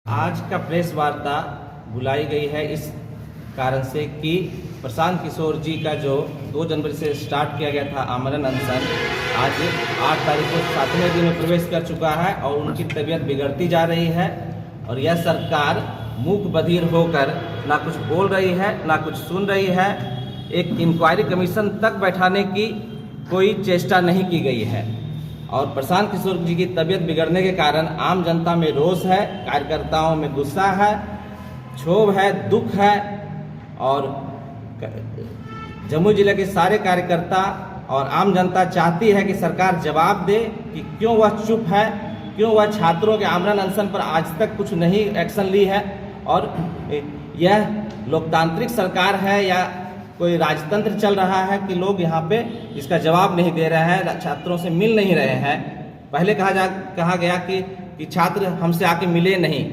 आज का प्रेस वार्ता बुलाई गई है इस कारण से कि प्रशांत किशोर जी का जो 2 जनवरी से स्टार्ट किया गया था आमरण अनशन आज 8 तारीख को 7वें दिन में प्रवेश कर चुका है और उनकी तबीयत बिगड़ती जा रही है और यह सरकार मूक बधिर होकर ना कुछ बोल रही है ना कुछ सुन रही है। एक इंक्वायरी कमीशन तक बैठाने की कोई चेष्टा नहीं की गई है और प्रशांत किशोर जी की तबीयत बिगड़ने के कारण आम जनता में रोष है, कार्यकर्ताओं में गुस्सा है, क्षोभ है, दुख है और जमुई जिले के सारे कार्यकर्ता और आम जनता चाहती है कि सरकार जवाब दे कि क्यों वह चुप है, क्यों वह छात्रों के आमरण अनशन पर आज तक कुछ नहीं एक्शन ली है और यह लोकतांत्रिक सरकार है या कोई राजतंत्र चल रहा है कि लोग यहाँ पे इसका जवाब नहीं दे रहे हैं, छात्रों से मिल नहीं रहे हैं। पहले कहा गया कि छात्र हमसे आके मिले नहीं,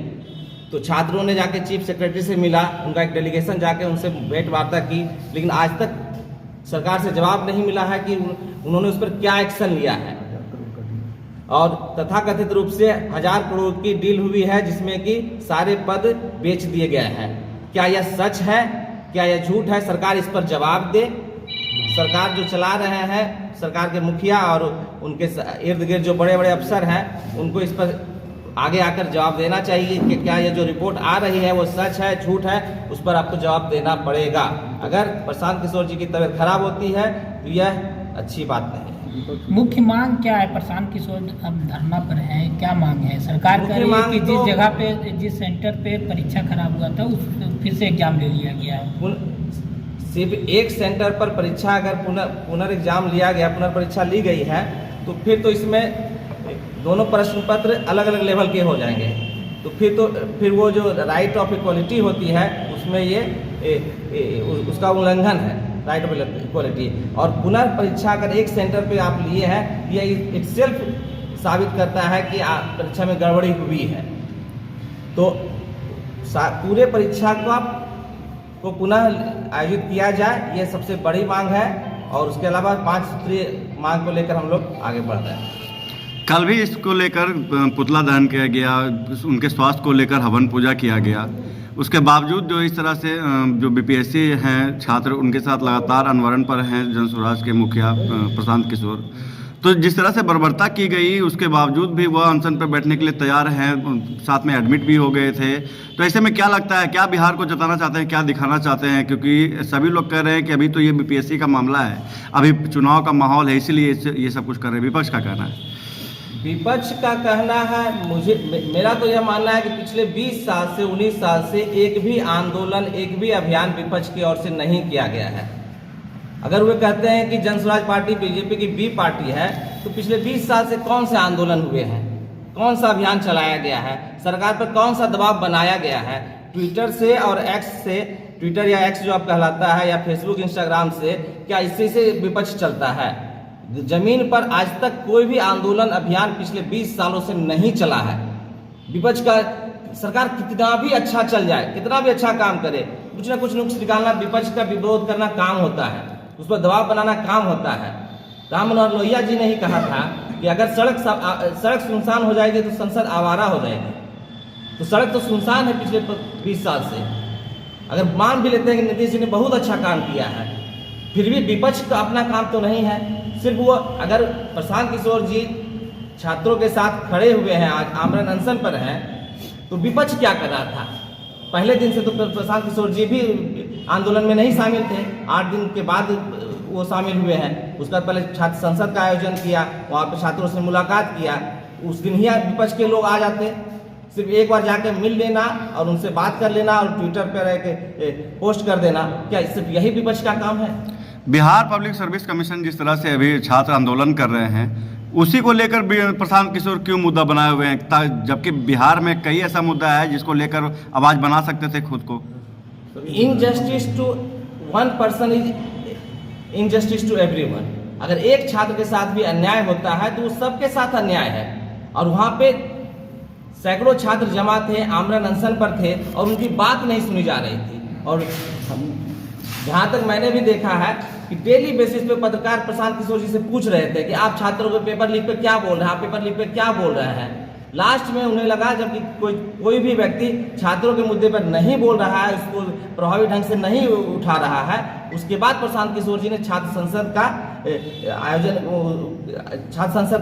तो छात्रों ने जाके चीफ सेक्रेटरी से मिला, उनका एक डेलीगेशन जाके उनसे भेंट वार्ता की, लेकिन आज तक सरकार से जवाब नहीं मिला है कि उन्होंने उस पर क्या एक्शन लिया है। और तथाकथित रूप से 1000 करोड़ की डील हुई है जिसमें कि सारे पद बेच दिए गए हैं। क्या यह सच है, क्या यह झूठ है? सरकार इस पर जवाब दे। सरकार जो चला रहे हैं, सरकार के मुखिया और उनके इर्द गिर्द जो बड़े बड़े अफसर हैं, उनको इस पर आगे आकर जवाब देना चाहिए कि क्या ये जो रिपोर्ट आ रही है वो सच है, झूठ है, उस पर आपको जवाब देना पड़ेगा। अगर प्रशांत किशोर जी की तबीयत खराब होती है तो यह अच्छी बात नहीं है। मुख्य मांग क्या है? प्रशांत किशोर अब धरना पर है, क्या मांग है? सरकार कह रही है कि जिस जगह पे, जिस सेंटर पे परीक्षा खराब हुआ था उस फिर से एग्जाम ले लिया गया है। सिर्फ एक सेंटर पर परीक्षा अगर पुनर्एग्जाम लिया गया, पुनर्परीक्षा ली गई है, तो फिर तो इसमें दोनों प्रश्न पत्र अलग अलग लेवल के हो जाएंगे। तो फिर वो जो राइट ऑफ इक्वालिटी होती है उसमें उसका उल्लंघन है, राइट ऑफ इक्वालिटी। और पुनर्परीक्षा अगर एक सेंटर पे आप लिए हैं, यह इटसेल्फ साबित करता है कि परीक्षा में गड़बड़ी हुई है। तो पूरे परीक्षा को पुनः आयोजित किया जाए, ये सबसे बड़ी मांग है। और उसके अलावा 5 सूत्रीय मांग को लेकर हम लोग आगे बढ़ रहे हैं। कल भी इसको लेकर पुतला दहन किया गया, उनके स्वास्थ्य को लेकर हवन पूजा किया गया। उसके बावजूद जो इस तरह से जो बीपीएससी हैं छात्र, उनके साथ लगातार अनवरण पर हैं जन स्वराज के मुखिया प्रशांत किशोर। तो जिस तरह से बर्बरता की गई उसके बावजूद भी वह अनशन पर बैठने के लिए तैयार हैं, साथ में एडमिट भी हो गए थे। तो ऐसे में क्या लगता है, क्या बिहार को जताना चाहते हैं, क्या दिखाना चाहते हैं? क्योंकि सभी लोग कह रहे हैं कि अभी तो ये बीपीएससी का मामला है, अभी चुनाव का माहौल है, इसीलिए ये सब कुछ कर रहे हैं। विपक्ष का कहना है? विपक्ष का कहना है, मेरा तो यह मानना है कि पिछले 20 साल से 19 साल से एक भी आंदोलन, एक भी अभियान विपक्ष की ओर से नहीं किया गया है। अगर वे कहते हैं कि जन स्वराज पार्टी बीजेपी की बी पार्टी है, तो पिछले 20 साल से कौन से आंदोलन हुए हैं, कौन सा अभियान चलाया गया है, सरकार पर कौन सा दबाव बनाया गया है? ट्विटर से और एक्स से, ट्विटर या एक्स जो अब कहलाता है, या फेसबुक इंस्टाग्राम से, क्या इसी से विपक्ष चलता है? जमीन पर आज तक कोई भी आंदोलन अभियान पिछले 20 सालों से नहीं चला है। विपक्ष का सरकार कितना भी अच्छा चल जाए, कितना भी अच्छा काम करे, कुछ ना कुछ नुक्स निकालना, विपक्ष का विरोध करना काम होता है, उस पर दबाव बनाना काम होता है। राम मनोहर लोहिया जी ने ही कहा था कि अगर सड़क सुनसान हो जाएगी तो संसद आवारा हो जाएगी। तो सड़क तो सुनसान है पिछले 20 साल से। अगर मान भी लेते हैं कि नीतीश जी ने बहुत अच्छा काम किया है, फिर भी विपक्ष का अपना काम तो नहीं है। सिर्फ वो, अगर प्रशांत किशोर जी छात्रों के साथ खड़े हुए हैं, आज आमरण अनशन पर हैं, तो विपक्ष क्या कर रहा था? पहले दिन से तो प्रशांत किशोर जी भी आंदोलन में नहीं शामिल थे, 8 दिन के बाद वो शामिल हुए हैं। उसका पहले छात्र संसद का आयोजन किया, वहाँ पर छात्रों से मुलाकात किया, उस दिन ही विपक्ष के लोग आ जाते। सिर्फ एक बार जाकर मिल लेना और उनसे बात कर लेना और ट्विटर पर पोस्ट कर देना, क्या सिर्फ यही विपक्ष का काम है? बिहार पब्लिक सर्विस कमीशन जिस तरह से अभी छात्र आंदोलन कर रहे हैं, उसी को लेकर प्रशांत किशोर क्यों मुद्दा बनाए हुए हैं, जबकि बिहार में कई ऐसा मुद्दा है जिसको लेकर आवाज बना सकते थे खुद को? Injustice to one person is injustice to everyone. अगर एक छात्र के साथ भी अन्याय होता है तो वो सबके साथ अन्याय है। और वहाँ पे सैकड़ों छात्र जमा थे, आमरण अनशन पर थे और उनकी बात नहीं सुनी जा रही थी। और जहाँ तक मैंने भी देखा है कि डेली बेसिस पे पत्रकार प्रशांत किशोर जी से पूछ रहे थे कि आप छात्रों को पेपर लीक पे क्या बोल रहे हैं, आप पेपर लीक पे क्या बोल रहे हैं। लास्ट में उन्हें लगा जबकि कोई भी व्यक्ति छात्रों के मुद्दे पर नहीं बोल रहा है, उसको प्रभावी ढंग से नहीं उठा रहा है, उसके बाद प्रशांत किशोर जी ने छात्र संसद का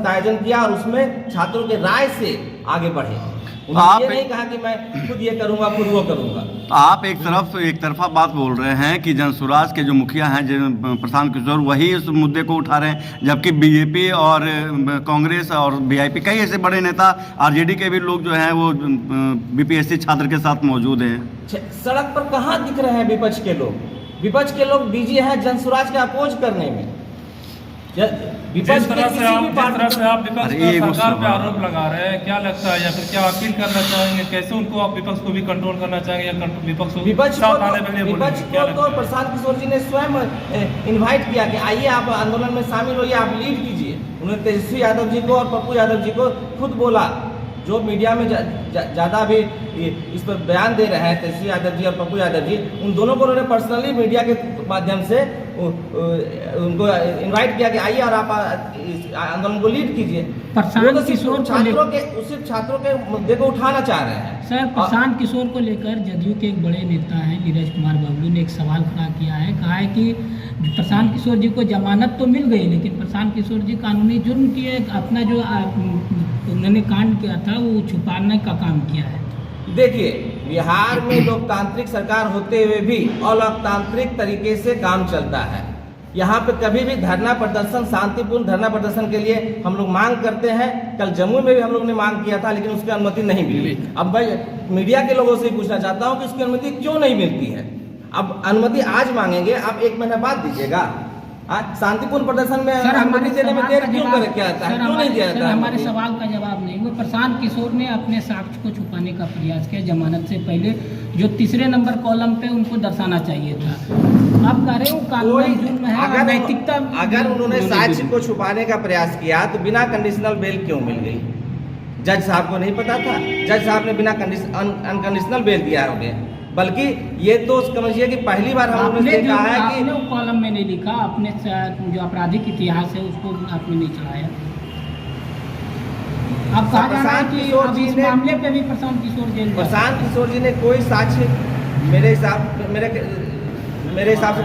आयोजन किया और उसमें छात्रों के राय से आगे बढ़े। उन्होंने ये नहीं कहा कि मैं खुद ये करूंगा, खुद वो करूंगा। आप एक तरफा बात बोल रहे हैं कि जनसुराज के जो मुखिया हैं प्रशांत किशोर, वही इस मुद्दे को उठा रहे हैं, जबकि बीजेपी और कांग्रेस और वीआईपी कई ऐसे बड़े नेता आरजेडी के भी लोग जो हैं वो बीपीएससी छात्र के साथ मौजूद हैं। सड़क पर कहाँ दिख रहे हैं विपक्ष के लोग? विपक्ष के लोग बिजी हैं जनसुराज का अपोज करने में। जिस तरह से आप विपक्ष पर सरकार पे आरोप लगा रहे हैं, क्या लगता है या फिर क्या अपील करना चाहेंगे, कैसे उनको आप विपक्ष को भी कंट्रोल करना चाहेंगे या विपक्ष को तो प्रशांत किशोर जी ने स्वयं इनवाइट किया कि आइए आप आंदोलन में शामिल होइए, आप लीड कीजिए। उन्होंने तेजस्वी यादव जी को और पप्पू यादव जी को खुद बोला, जो मीडिया में ज़्यादा भी इस पर बयान दे रहे हैं तेजस्वी यादव जी और पप्पू यादव जी, उन दोनों को उन्होंने पर्सनली मीडिया के माध्यम से उनको इनवाइट किया कि आइए और आप इस आंदोलन को लीड कीजिए। प्रशांत किशोर छात्रों के मुद्दे को उठाना चाह रहे हैं। सर, प्रशांत किशोर को लेकर जदयू के एक बड़े नेता हैं नीरज कुमार बबलू ने एक सवाल खड़ा किया है, कहा है कि प्रशांत किशोर जी को जमानत तो मिल गई, लेकिन प्रशांत किशोर जी कानूनी जुर्म किए, अपना जो उन्होंने कांड किया था वो छुपाने का काम किया है। देखिए, बिहार में लोकतांत्रिक सरकार होते हुए भी अलोकतांत्रिक तरीके से काम चलता है। यहाँ पे कभी भी धरना प्रदर्शन, शांतिपूर्ण धरना प्रदर्शन के लिए हम लोग मांग करते हैं। कल जम्मू में भी हम लोग ने मांग किया था, लेकिन उसकी अनुमति नहीं मिली। अब मैं मीडिया के लोगों से पूछना चाहता हूँ कि उसकी अनुमति क्यों नहीं मिलती है? अब अनुमति आज मांगेंगे, आप 1 महीना बाद दीजिएगा। शांतिपूर्ण प्रदर्शन में अनुमति देने में देर क्यों किया जाता है, क्यों नहीं दिया जाता है? हमारे सवाल का जवाब नहीं हुआ। प्रशांत किशोर ने अपने साक्ष्य को छुपाने का प्रयास किया जमानत से पहले, जो तीसरे नंबर कॉलम पे उनको दर्शाना चाहिए था। आप कह रहे हो कानूनी जुर्म है, नैतिकता। अगर उन्होंने साक्ष्य को छुपाने का प्रयास किया तो बिना कंडीशनल बेल क्यों मिल गई? जज साहब को नहीं पता था? जज साहब ने बिना अनकंडीशनल बेल दिया है उन्हें। बल्कि ये तो समझिए कि पहली बार हम लोगों ने देखा है कि आपने कॉलम में नहीं लिखा, अपने जो आपराधिक इतिहास है उसको आपने नहीं चढ़ाया। आप कहा जा रहा है कि इस मामले पे भी प्रशांत किशोर जी ने कोई साक्ष्य मेरे हिसाब से